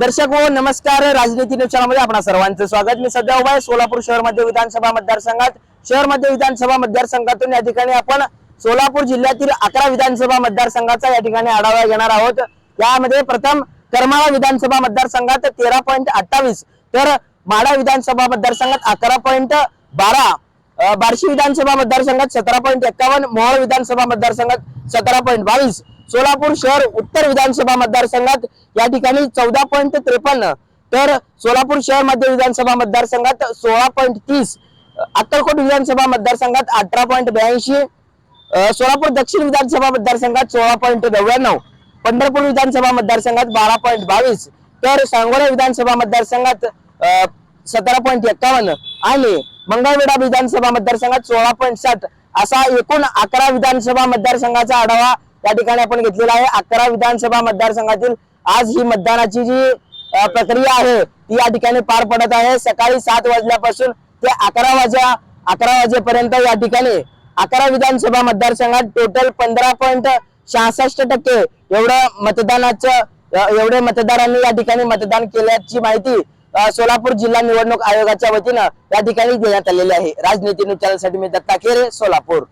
दर्शक हो नमस्कार, राजनीती न्यूज चॅनलमध्ये आपणा सर्वांचं स्वागत। मी सध्या उभा आहे सोलापूर शहर मध्य विधानसभा मतदारसंघात। शहर मध्य विधानसभा मतदारसंघातून या ठिकाणी आपण सोलापूर जिल्ह्यातील 11 विधानसभा मतदारसंघाचा या ठिकाणी आढावा घेणार आहोत। यामध्ये प्रथम करमाळा विधानसभा मतदारसंघात 13.28, तर माढा विधानसभा मतदारसंघात 11.12, बार्शी विधानसभा मतदारसंघात 17.51, मोहोळ विधानसभा मतदारसंघात 17.22, सोलापूर शहर उत्तर विधानसभा मतदारसंघात या ठिकाणी 14.53, तर सोलापूर शहर मध्य विधानसभा मतदारसंघात 16.30, अक्कलकोट विधानसभा मतदारसंघात 18.82, सोलापूर दक्षिण विधानसभा मतदारसंघात 16.99, पंढरपूर विधानसभा मतदारसंघात 12.22, तर सांगोला विधानसभा मतदारसंघात 17.51 आणि मंगळवेढा विधानसभा मतदारसंघात 16.60 असा एकूण 11 विधानसभा मतदारसंघाचा आढावा या ठिकाणी आपण घेतलेला आहे। 11 विधानसभा मतदारसंघातील आज ही मतदानाची जी प्रक्रिया आहे ती या ठिकाणी पार पडत आहे। सकाळी 7 वाजल्यापासून ते 11 वाजेपर्यंत या ठिकाणी 11 विधानसभा मतदारसंघात टोटल 15.66% एवढे मतदारांनी या ठिकाणी मतदान केल्याची माहिती सोलापूर जिल्हा निवडणूक आयोगाच्या वतीने या ठिकाणी देण्यात आलेली आहे। राजनीती न्यूज चॅनलसाठी मी दत्ता खेरे, सोलापूर।